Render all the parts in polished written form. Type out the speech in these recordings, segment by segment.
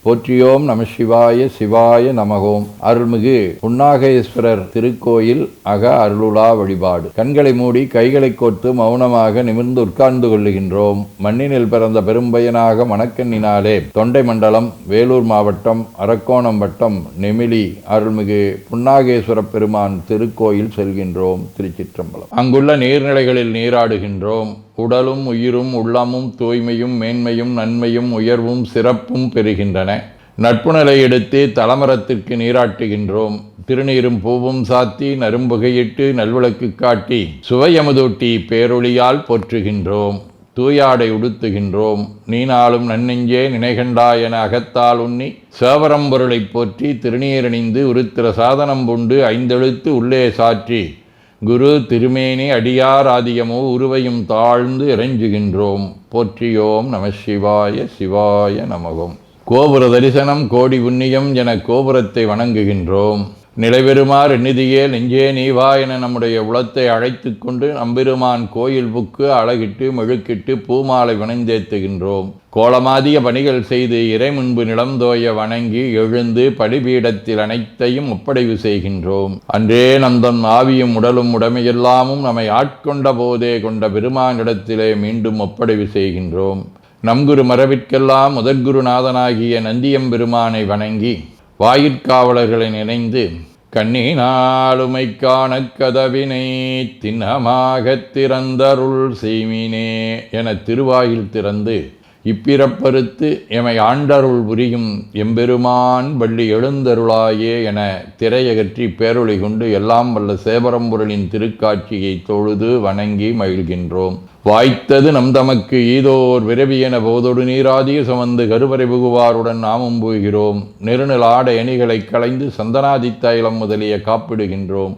போற்றியோம் நம சிவாய சிவாய நமகோம். அருள்மிகு புன்னாகேஸ்வரர் திருக்கோயில் அக அருளுலா வழிபாடு. கண்களை மூடி கைகளை கோர்த்து மௌனமாக நிமிர்ந்து உட்கார்ந்து கொள்ளுகின்றோம். மண்ணினில் பிறந்த பெரும்பயனாக மணக்கண்ணினாலே தொண்டை மண்டலம், வேலூர் மாவட்டம், அரக்கோணம் வட்டம், நெமிலி அருள்மிகு புன்னாகேஸ்வர பெருமான் திருக்கோயில் செல்கின்றோம். திருச்சிற்றம்பலம். அங்குள்ள நீர்நிலைகளில் நீராடுகின்றோம். உடலும் உயிரும் உள்ளமும் தூய்மையும் மேன்மையும் நன்மையும் உயர்வும் சிறப்பும் பெறுகின்றன. நட்புணலை எடுத்து தலமரத்திற்கு நீராட்டுகின்றோம். திருநீரும் பூவும் சாத்தி நரும்புகையிட்டு நல்விளக்கு காட்டி சுவையமுதூட்டி பேரொளியால் போற்றுகின்றோம். தூயாடை உடுத்துகின்றோம். நீனாலும் நன்னெஞ்சே நினைகண்டா என அகத்தால் உண்ணி சேவரம்பொருளை போற்றி திருநீரணிந்து உருத்திர சாதனம் பூண்டு ஐந்தெழுத்து உள்ளே சாற்றி குரு திருமேனி அடியார் ஆதியமோ உருவையும் தாழ்ந்து இறைஞ்சுகின்றோம். போற்றியோம் நம சிவாய சிவாய நமகோம். கோபுர தரிசனம் கோடி புண்ணியம் என கோபுரத்தை வணங்குகின்றோம். நிலைபெறுமாறு நிதியே நெஞ்சே நீவா என நம்முடைய உளத்தை அழைத்து கொண்டு நம்பெருமான் கோயில் புக்கு அழகிட்டு மெழுக்கிட்டு பூமாலை வணந்தேத்துகின்றோம். கோலமாதிய பணிகள் செய்து இறை முன்பு நிலந்தோய வணங்கி எழுந்து படிபீடத்தில் அனைத்தையும் ஒப்படைவு செய்கின்றோம். அன்றே நந்தன் ஆவியும் உடலும் உடமையெல்லாமும் நம்மை ஆட்கொண்ட போதே கொண்ட பெருமானிடத்திலே மீண்டும் ஒப்படைவு செய்கின்றோம். நம்குரு மரபிற்கெல்லாம் முதற்குருநாதனாகிய நந்தியம்பெருமானை வணங்கி வாயிற்காவலர்களை நினைந்து கண்ணினாலுமை காண கதவினை திண்ணமாகத் திறந்தருள் செய்மினே என திருவாயில் திறந்து இப்பிறப்பறுத்து எமை ஆண்டருள் புரியும் எம்பெருமான் வள்ளி எழுந்தருளாயே என திரையகற்றி பேரொளி கொண்டு எல்லாம் வல்ல சேவரம்பொருளின் திருக்காட்சியை தொழுது வணங்கி மகிழ்கின்றோம். வாய்த்தது நம் தமக்கு ஈதோர் விரவியென போதொடு நீராதிய சுமந்து கருவறை புகுவாருடன் நாமும் போகிறோம். நெருநில ஆடை அணிகளை களைந்து சந்தனாதி தைலம் முதலிய காப்பிடுகின்றோம்.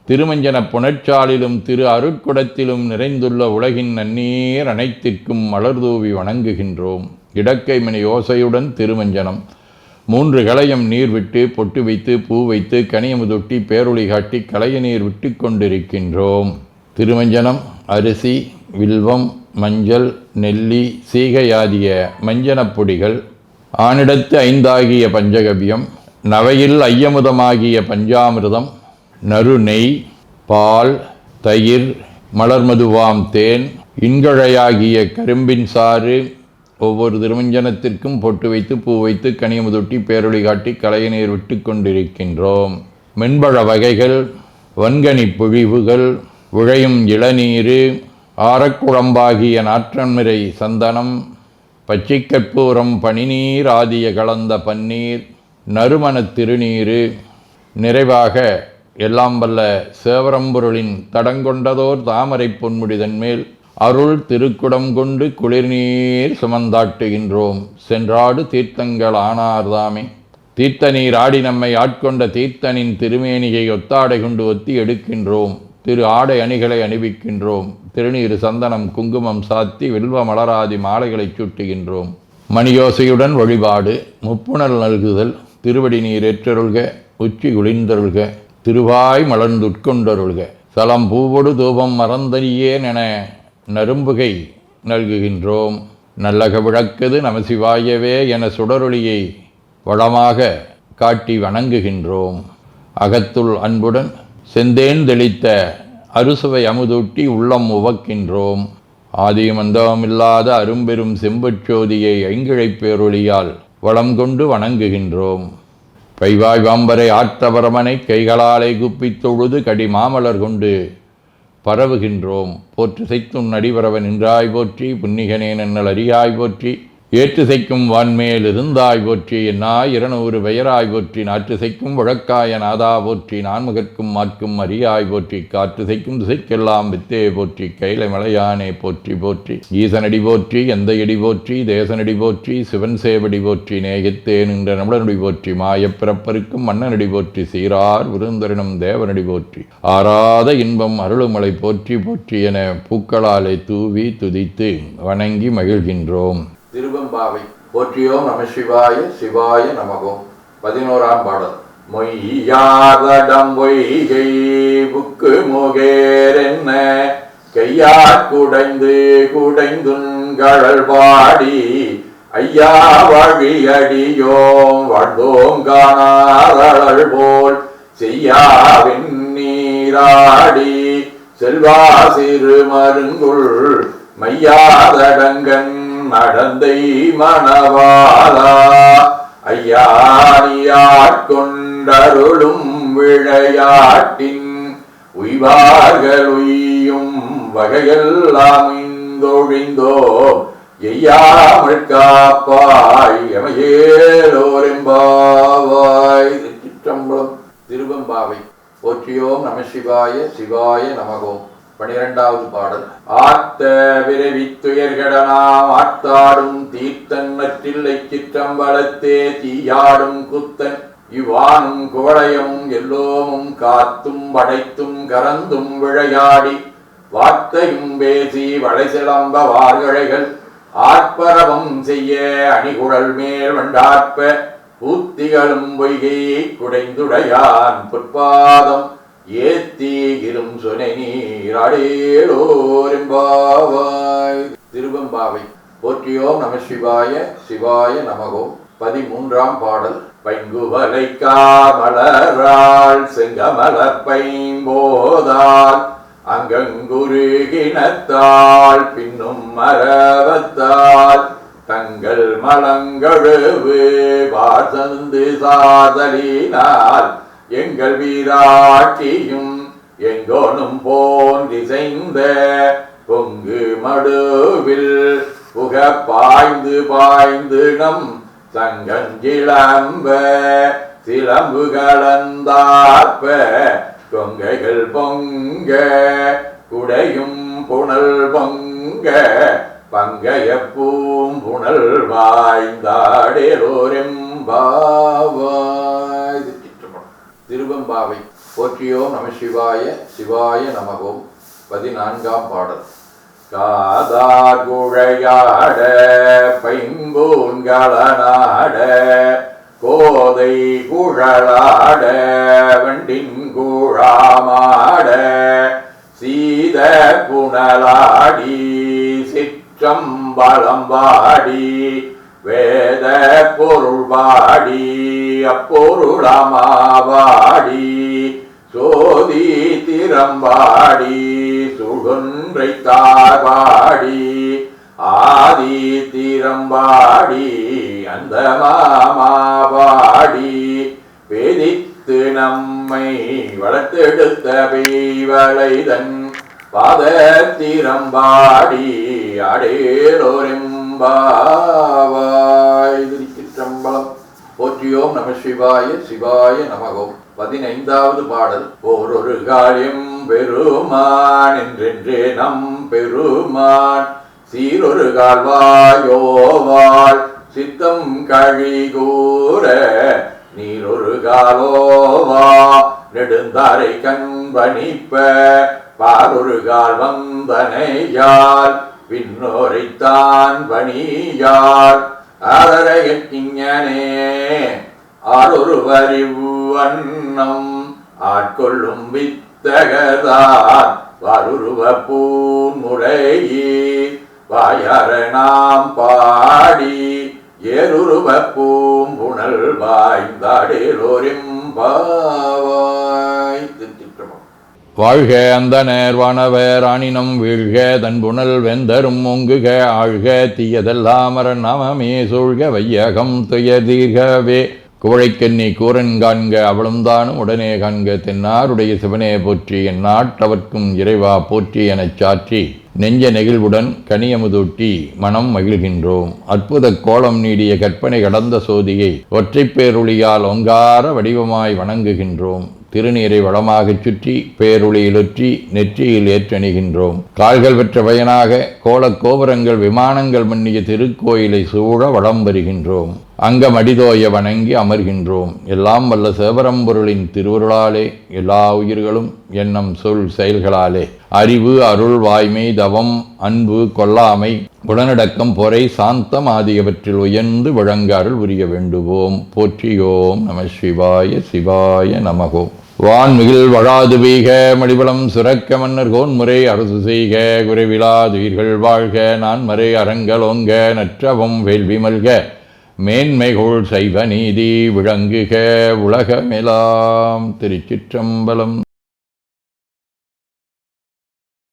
திருமஞ்சன புனச்சாலிலும் திரு அருட்குடத்திலும் நிறைந்துள்ள உலகின் நன்னீர் அனைத்திற்கும் மலர்தூவி வணங்குகின்றோம். இடக்கை மணி ஓசையுடன் திருமஞ்சனம் 3 களையம் நீர் விட்டு பொட்டு வைத்து பூ வைத்து கனியமுதொட்டி பேரொளி காட்டி களைய நீர் விட்டு கொண்டிருக்கின்றோம். திருமஞ்சனம் அரிசி, வில்வம், மஞ்சள், நெல்லி, சீகையாதிய மஞ்சனப் பொடிகள், ஆனிடத்து 5 ஆகிய பஞ்சகவ்யம், நவையில் ஐயமுதமாகிய பஞ்சாமிர்தம், நறு நெய், பால், தயிர், மலர்மதுவாம் தேன், இன்கழையாகிய கரும்பின் சாறு, ஒவ்வொரு திருமஞ்சனத்திற்கும் பொட்டு வைத்து பூ வைத்து கனியமுதொட்டி பேரொளி காட்டி களைய நீர் விட்டு கொண்டிருக்கின்றோம். மென்பழ வகைகள், வன்கனி பொழிவுகள், உழையும் இளநீரு, ஆரக்குழம்பாகிய நாற்றன்மிரை சந்தனம், பச்சைக்கற்பூரம், பனிநீர் ஆதிய கலந்த பன்னீர், நறுமணத் திருநீரு, நிறைவாக எல்லாம் வல்ல சேவரம்பொருளின் தடங்கொண்டதோர் தாமரை பொன்முடிதன் மேல் அருள் திருக்குடம் கொண்டு குளிர்நீர் சுமந்தாட்டுகின்றோம். சென்றாடு தீர்த்தங்கள் ஆனார்தாமே. தீர்த்த நீர் ஆடி நம்மை ஆட்கொண்ட தீர்த்தனின் திருமேனியை ஒத்தாடை கொண்டு ஒத்தி எடுக்கின்றோம். திரு ஆடை அணிகளை அணிவிக்கின்றோம். திருநீர் சந்தனம் குங்குமம் சாத்தி வில்வ மலராதி மாலைகளை சூட்டுகின்றோம். மணியோசையுடன் வழிபாடு. முப்புணல் நல்குதல். திருவடி நீர் ஏற்றருள்க. உச்சி குளிர்ந்தருள்க. திருவாய் மலர்ந்துட்கொண்டருள்க. சலம் பூவொடு தூபம் மறந்தறியேன் என நரும்புகை நல்குகின்றோம். நல்லக விளக்குது நமசிவாயவே என சுடரொளியை வளமாக காட்டி வணங்குகின்றோம். அகத்துள் அன்புடன் செந்தேன் தெளித்த அறுசுவை அமுதூட்டி உள்ளம் உவக்கின்றோம். ஆதியும் அந்தமில்லாத அரும்பெரும் செம்பச்சோதியை ஐங்கிழைப் பேரொளியால் வளம் கொண்டு வணங்குகின்றோம். கைவாய் வாம்பரை ஆற்றவரமனை கைகளாலை குப்பித் தொழுது கடி மாமலர் கொண்டு பரவுகின்றோம். போற்று செய்தும் நடிவரவன் நின்றாய் போற்றி. புன்னிகனே நன்னல் அறியாய் போற்றி. ஏற்று செய்க்கும் வான்மேல் இருந்தாய் போற்றி. என்னாய் 200 பெயராய் போற்றி. நாற்று செய்க்கும் வழக்காய நாதா போற்றி. நான்முகற்கும் மாற்கும் அறியாய் போற்றி. காற்று செய்க்கும் திசைக்கெல்லாம் வித்தே போற்றி. கைலை மலையானே போற்றி போற்றி. ஈசனடி போற்றி. எந்தையடி போற்றி. தேசனடி போற்றி. சிவன் சேவடி போற்றி. நேயத்தே நின்ற நம்மளனடி போற்றி. மாயப்பிறப்பருக்கும் மன்னனடி போற்றி. சீரார் விருந்தரினும் தேவனடி போற்றி. ஆராத இன்பம் அருளுமலை போற்றி போற்றி என பூக்களாலை தூவி துதித்து வணங்கி மகிழ்கின்றோம். திருவெம்பாவை. போற்றியோம் நம சிவாய சிவாய நமகோம். 11ஆம் பாடல். மொய்யாதடம் பொய்கை புக்கு முகேரென்ன கையாற் குடைந்து குடைந்துங்கழல் பாடி ஐயா வழியடியோம் வாழ்ந்தோம் காணாதழல் போல் செய்யாவின் நீராடி செல்வா சிறு மருங்குள் மையாதடங்கன் நடந்தை மணவாளா ஐயானியாட்கொண்டருளும் விளையாட்டின் உய்வார்கள் உய்யும் வகையெல்லாம் இந்தொழிந்தோ எய்யாமல் காப்பாய் எமையேலோரெம்பாவாய். திருச்சிற்றம்பலம். திருவெம்பாவை. போற்றியோம் நம சிவாய சிவாய நமகோம். 12வது பாடல். ஆத்த விரைவித்துயர்கடனாம் ஆத்தாடும் தீர்த்தன் நற்றில்லை சிற்றம்பலத்தே தீயாடும் குத்தன் இவ்வானும் குவளையும் எல்லோமும் காத்தும் படைத்தும் கரந்தும் விளையாடி வார்த்தையும் பேசி வளை சிலம்ப வார்கழைகள் ஆர்ப்பரவம் செய்ய அணிகுழல் மேல் வண்டார்ப்ப பூத்திகளும் பொய்கை குடைந்துடையான் பொற்பாதம் ஏத்தீகிரும் சுனை நீராடேலோரெம்பாவாய். திருவெம்பாவை. போற்றியோம் நம சிவாய சிவாய நமகோம். 13ஆம் பாடல். பைங்குவலை காமலராள் செங்கமலர் பைம்போதால் அங்கங்குருகினத்தால் பின்னும் மரவத்தால் தங்கள் மலங்கழுவு வாசந்து சாதலினால் எங்கள் வீராட்டியும் எங்கோனும் போன்றிசைந்த பொங்கு மடுவில் புக பாய்ந்து பாய்ந்து நம் சங்கஞ்சிலம்ப சிலம்பு கலந்தாற்ப கொங்கைகள் பொங்க குடையும் புனல் பொங்க பங்கைய பூம்புணல் வாய்ந்தாடேலோரெம்பாவாய். திருவெம்பாவை. போற்றியோம் நம சிவாய சிவாய நமகோம். 14ஆம் பாடல். காதார் குழையாட பைம்பூன்களநாட கோதை குழலாட வண்டின் கூழாமாட சீத புனலாடி சிற்றம்பலம் பாடி வேத பொருள் பாடி அப்பொருளமாவாடி சோதி திறம்பாடி சுடுன்றை தார்பாடி ஆதி திறம்பாடி அந்த மாமாவாடி வேதித்து நம்மை வளர்த்தெடுத்த பெய்வளைதன் பாதத்திரம்பாடி அடேலோரெம்பாவாய். திருச்சிற்றம்பலம். போற்றியோம் நம சிவாய சிவாய நமகோம். 15வது பாடல். ஓரொரு காரியம் பெருமான் என்றென்றே நம் பெருமான் சீரொரு கால்வாயோவாள் சித்தம் கழிகூர நீரொரு காலோவா நெடுந்தாரை கண்பணிப்ப பாரொரு கால் வந்தனையால் பின்னோரைத்தான் பணியால் ஆதரையஞனே ஆரொரு வரிவு வண்ணம் ஆட்கொள்ளும் வித்தகதான் வருருவ பூன்முலையீர் வாயார நாம் பாடி ஏருருவ பூம்புணல் வாய்ந்தாடேலோரெம்பாவாய். திருச்சிற்றம்பலம். வாழ்க அந்த நேர்வானவர் ஆனினம் வீழ்க தன்புணல் வெந்தரும் ஒங்குக ஆழ்க தீயதெல்லாமர நாமமே சூழ்க வையகம் துயதீர்கவே குவழைக்கண்ணி கூரன் காண்க அவளும் தானும் உடனே காண்க தென்னாருடைய சிவனே போற்றி என் நாட்டவர்க்கும் இறைவா போற்றி எனச் சாற்றி நெஞ்ச நெகிழ்வுடன் கனியமுதூட்டி மனம் மகிழ்கின்றோம். அற்புத கோலம் நீடிய கற்பனை கடந்த சோதியை ஒற்றைப் பேருளியால் ஒங்கார வடிவமாய் வணங்குகின்றோம். திருநீரை வளமாகச் சுற்றி பேருளியிலொற்றி நெற்றியில் ஏற்றணிகின்றோம். கால்கள் பெற்ற பயனாக கோலக் கோபுரங்கள் விமானங்கள் மன்னிய திருக்கோயிலை சூழ வளம் வருகின்றோம். அங்கமடிதோய வணங்கி அமர்கின்றோம். எல்லாம் வல்ல சிவபரம்பொருளின் திருவருளாலே எல்லா உயிர்களும் எண்ணம் சொல் செயல்களாலே அறிவு அருள் வாய்மை தவம் அன்பு கொல்லாமை குணநடக்கம் பொறை சாந்தம் ஆகியவற்றில் உயர்ந்து விளங்க அருள் புரிய வேண்டுவோம். போற்றியோம் நம சிவாய சிவாய நமகோம். வான்மிகில் வழாது வீக மடிபலம் சுரக்க மன்னர் கோன்முறை அரசு செய்க குறைவிலாதுயிர்கள் வாழ்க நான்மறை அறங்கலோங்க நற்றவம் வேள்வி மல்க மேன்மைகோள் சைவ நீதி விளங்குக உலகமெலாம். திருச்சிற்றம்பலம்.